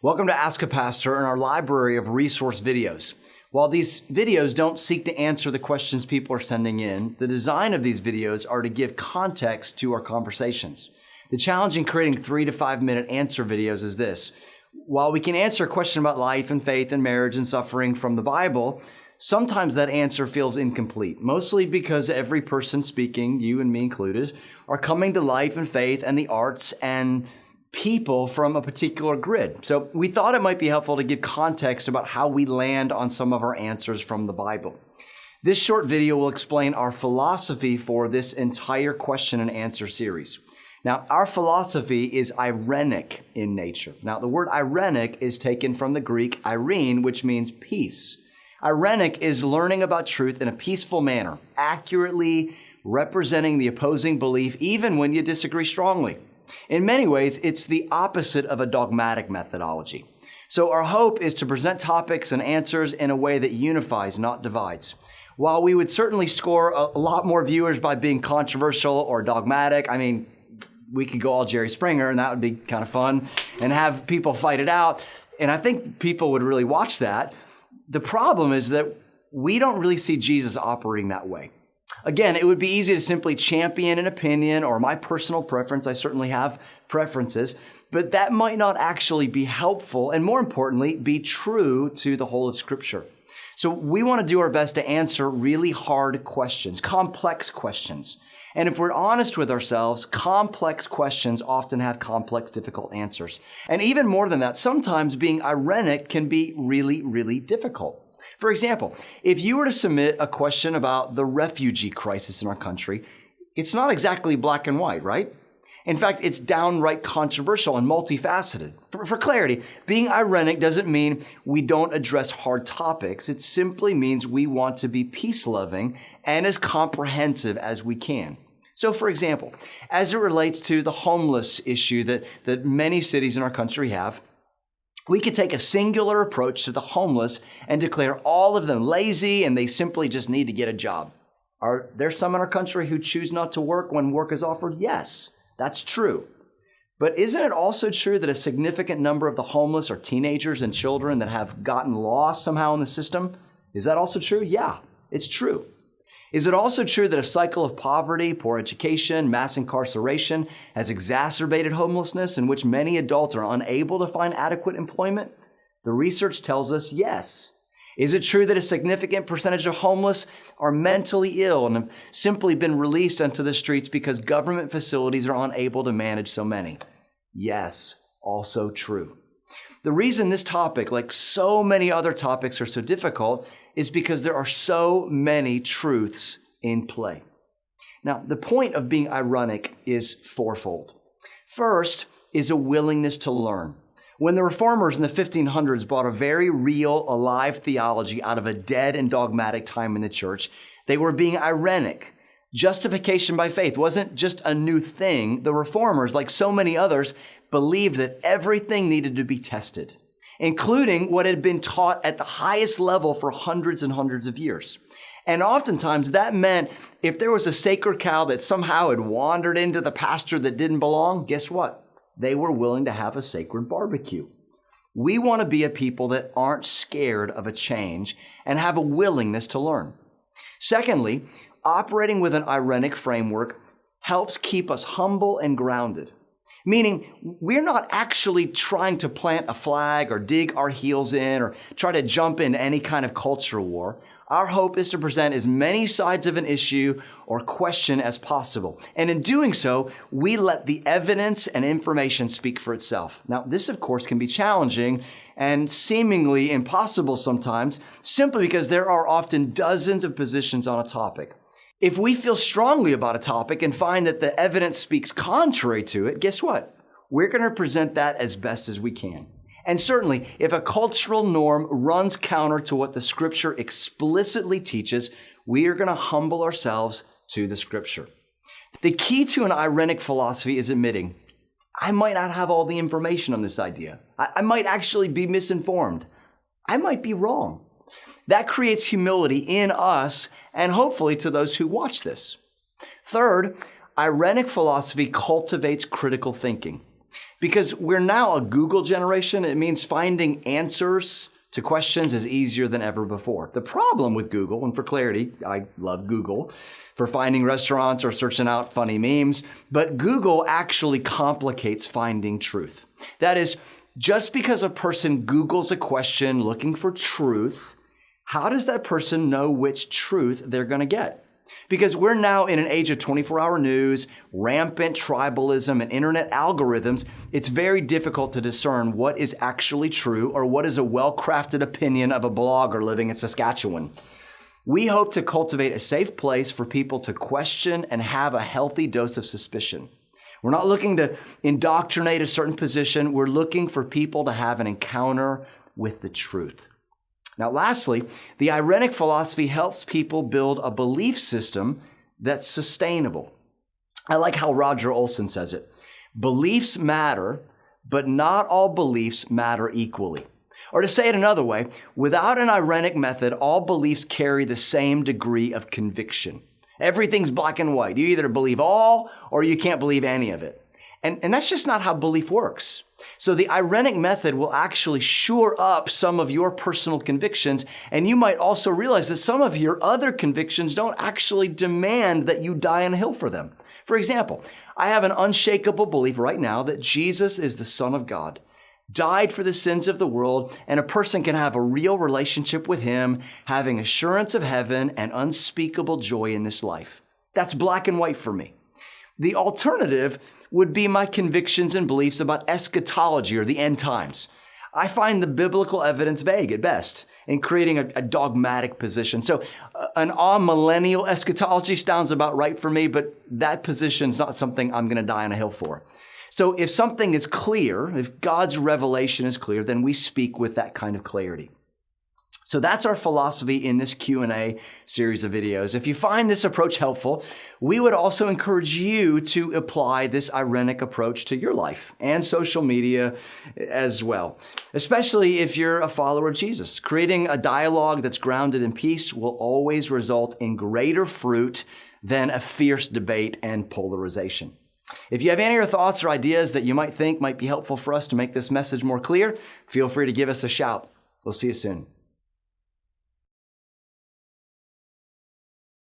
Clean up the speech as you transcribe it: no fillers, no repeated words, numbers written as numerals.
Welcome to Ask a Pastor and our library of resource videos. While these videos don't seek to answer the questions people are sending in, the design of these videos are to give context to our conversations. The challenge in creating 3 to 5 minute answer videos is this. While we can answer a question about life and faith and marriage and suffering from the Bible, sometimes that answer feels incomplete, mostly because every person speaking, you and me included, are coming to life and faith and the arts and people from a particular grid. So we thought it might be helpful to give context about how we land on some of our answers from the Bible. This short video will explain our philosophy for this entire question and answer series. Now, our philosophy is Irenic in nature. Now, the word Irenic is taken from the Greek Irene, which means peace. Irenic is learning about truth in a peaceful manner, accurately representing the opposing belief even when you disagree strongly. In many ways, it's the opposite of a dogmatic methodology. So our hope is to present topics and answers in a way that unifies, not divides. While we would certainly score a lot more viewers by being controversial or dogmatic, we could go all Jerry Springer and that would be kind of fun and have people fight it out. And I think people would really watch that. The problem is that we don't really see Jesus operating that way. Again, it would be easy to simply champion an opinion or my personal preference. I certainly have preferences, but that might not actually be helpful and, more importantly, be true to the whole of Scripture. So we want to do our best to answer really hard questions, complex questions. And if we're honest with ourselves, complex questions often have complex, difficult answers. And even more than that, sometimes being Irenic can be really, really difficult. For example, if you were to submit a question about the refugee crisis in our country, it's not exactly black and white, right? In fact, it's downright controversial and multifaceted. For clarity, being Irenic doesn't mean we don't address hard topics. It simply means we want to be peace-loving and as comprehensive as we can. So, for example, as it relates to the homeless issue that many cities in our country have, we could take a singular approach to the homeless and declare all of them lazy and they simply just need to get a job. Are there some in our country who choose not to work when work is offered? Yes, that's true. But isn't it also true that a significant number of the homeless are teenagers and children that have gotten lost somehow in the system? Is that also true? Yeah, it's true. Is it also true that a cycle of poverty, poor education, mass incarceration has exacerbated homelessness in which many adults are unable to find adequate employment? The research tells us yes. Is it true that a significant percentage of homeless are mentally ill and have simply been released onto the streets because government facilities are unable to manage so many? Yes, also true. The reason this topic, like so many other topics, are so difficult is because there are so many truths in play. Now, the point of being Irenic is fourfold. First is a willingness to learn. When the reformers in the 1500s brought a very real, alive theology out of a dead and dogmatic time in the church, they were being Irenic. Justification by faith wasn't just a new thing. The reformers, like so many others, believed that everything needed to be tested, including what had been taught at the highest level for hundreds and hundreds of years. And oftentimes that meant if there was a sacred cow that somehow had wandered into the pasture that didn't belong, guess what? They were willing to have a sacred barbecue. We want to be a people that aren't scared of a change and have a willingness to learn. Secondly, operating with an Irenic framework helps keep us humble and grounded. Meaning, we're not actually trying to plant a flag or dig our heels in or try to jump into any kind of cultural war. Our hope is to present as many sides of an issue or question as possible. And in doing so, we let the evidence and information speak for itself. Now, this, of course, can be challenging and seemingly impossible sometimes, simply because there are often dozens of positions on a topic. If we feel strongly about a topic and find that the evidence speaks contrary to it, guess what? We're going to present that as best as we can. And certainly, if a cultural norm runs counter to what the Scripture explicitly teaches, we are going to humble ourselves to the Scripture. The key to an Irenic philosophy is admitting, I might not have all the information on this idea. I might actually be misinformed. I might be wrong. That creates humility in us and hopefully to those who watch this. Third, Irenic philosophy cultivates critical thinking. Because we're now a Google generation, it means finding answers to questions is easier than ever before. The problem with Google, and for clarity, I love Google for finding restaurants or searching out funny memes, but Google actually complicates finding truth. That is, just because a person Googles a question looking for truth, how does that person know which truth they're going to get? Because we're now in an age of 24-hour news, rampant tribalism, and internet algorithms, it's very difficult to discern what is actually true or what is a well-crafted opinion of a blogger living in Saskatchewan. We hope to cultivate a safe place for people to question and have a healthy dose of suspicion. We're not looking to indoctrinate a certain position. We're looking for people to have an encounter with the truth. Now, lastly, the Irenic philosophy helps people build a belief system that's sustainable. I like how Roger Olson says it. Beliefs matter, but not all beliefs matter equally. Or to say it another way, without an Irenic method, all beliefs carry the same degree of conviction. Everything's black and white. You either believe all or you can't believe any of it. And that's just not how belief works. So the Irenic method will actually shore up some of your personal convictions, and you might also realize that some of your other convictions don't actually demand that you die on a hill for them. For example, I have an unshakable belief right now that Jesus is the Son of God, died for the sins of the world, and a person can have a real relationship with Him, having assurance of heaven and unspeakable joy in this life. That's black and white for me. The alternative would be my convictions and beliefs about eschatology or the end times. I find the biblical evidence vague at best in creating a dogmatic position. So an all-millennial eschatology sounds about right for me, but that position's not something I'm going to die on a hill for. So if something is clear, if God's revelation is clear, then we speak with that kind of clarity. So that's our philosophy in this Q&A series of videos. If you find this approach helpful, we would also encourage you to apply this Irenic approach to your life and social media as well, especially if you're a follower of Jesus. Creating a dialogue that's grounded in peace will always result in greater fruit than a fierce debate and polarization. If you have any other thoughts or ideas that you might think might be helpful for us to make this message more clear, feel free to give us a shout. We'll see you soon.